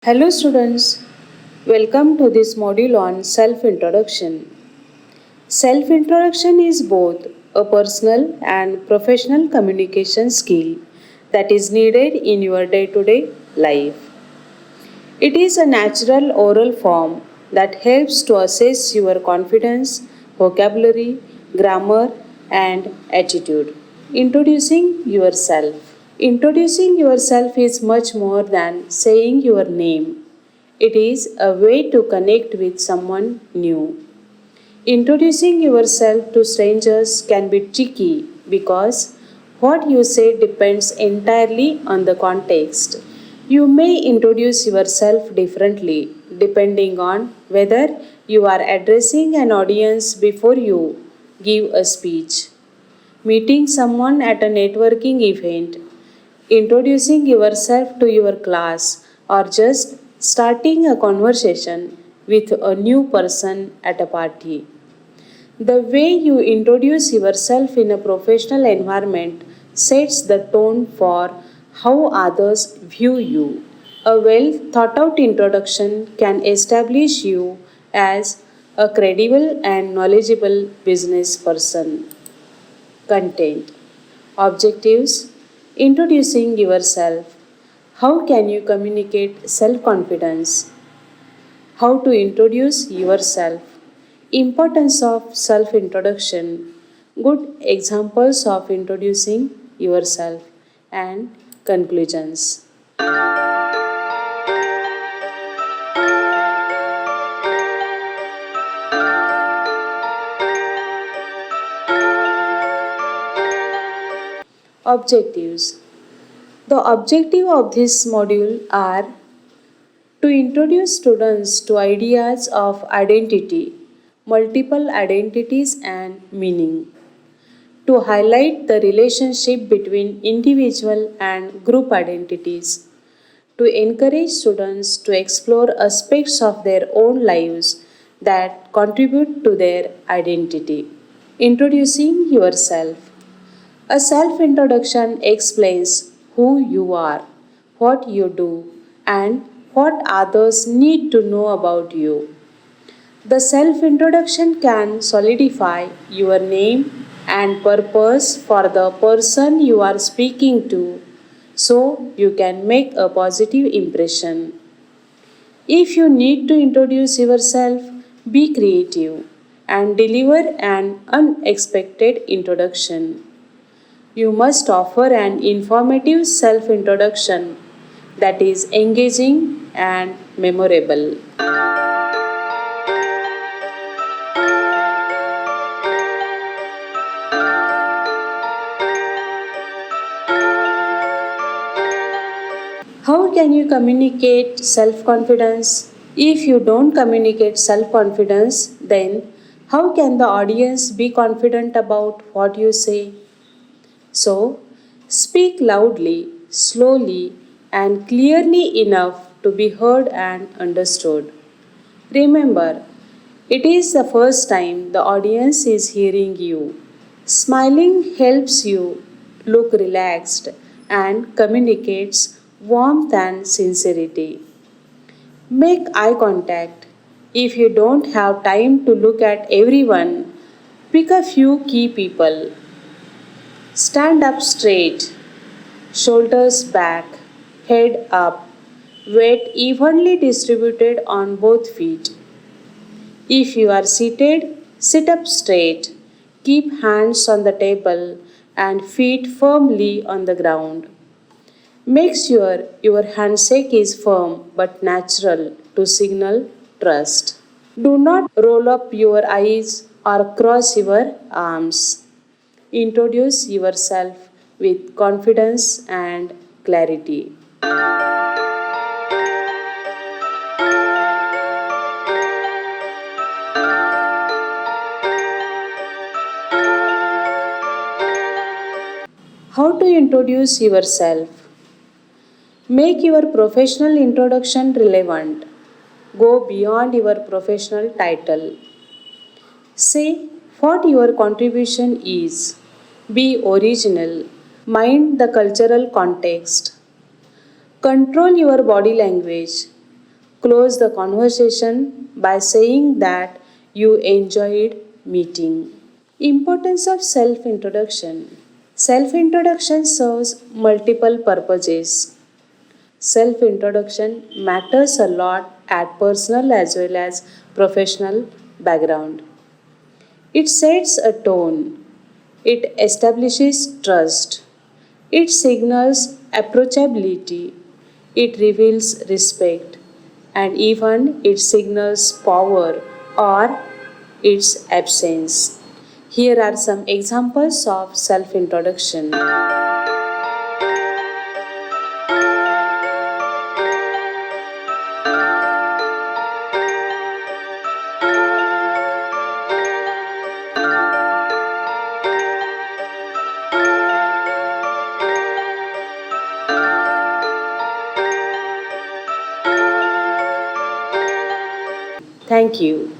Hello students, welcome to this module on self-introduction. Self-introduction is both a personal and professional communication skill that is needed in your day-to-day life. It is a natural oral form that helps to assess your confidence, vocabulary, grammar, and attitude. Introducing yourself. Introducing yourself is much more than saying your name. It is a way to connect with someone new. Introducing yourself to strangers can be tricky because what you say depends entirely on the context. You may introduce yourself differently depending on whether you are addressing an audience before you give a speech, meeting someone at a networking event, introducing yourself to your class, or just starting a conversation with a new person at a party. The way you introduce yourself in a professional environment sets the tone for how others view you. A well thought out introduction can establish you as a credible and knowledgeable business person. Content Objectives Introducing yourself. How can you communicate self confidence? How to introduce yourself. Importance of self introduction. Good examples of introducing yourself. And conclusions. Objectives. The objective of this module are to introduce students to ideas of identity, multiple identities and meaning, to highlight the relationship between individual and group identities, to encourage students to explore aspects of their own lives that contribute to their identity. Introducing yourself. A self introduction explains who you are, what you do, and what others need to know about you. The self introduction can solidify your name and purpose for the person you are speaking to so you can make a positive impression. If you need to introduce yourself, be creative and deliver an unexpected introduction. You must offer an informative self introduction that is engaging and memorable. How can you communicate self confidence? If you don't communicate self confidence, then how can the audience be confident about what you say? So, speak loudly, slowly, and clearly enough to be heard and understood. Remember, it is the first time the audience is hearing you. Smiling helps you look relaxed and communicates warmth and sincerity. Make eye contact. If you don't have time to look at everyone, pick a few key people. Stand up straight, shoulders back, head up, weight evenly distributed on both feet. If you are seated, sit up straight. Keep hands on the table and feet firmly on the ground. Make sure your handshake is firm but natural to signal trust. Do not roll up your eyes or cross your arms. Introduce yourself with confidence and clarity. How to introduce yourself? Make your professional introduction relevant. Go beyond your professional title. Say what your contribution is. Be original. Mind the cultural context. Control your body language. Close the conversation by saying that you enjoyed meeting. Importance of self introduction. Self introduction serves multiple purposes. Self introduction matters a lot at personal as well as professional background. It sets a tone, it establishes trust, it signals approachability, it reveals respect, and even it signals power or its absence. Here are some examples of self introduction. Thank you.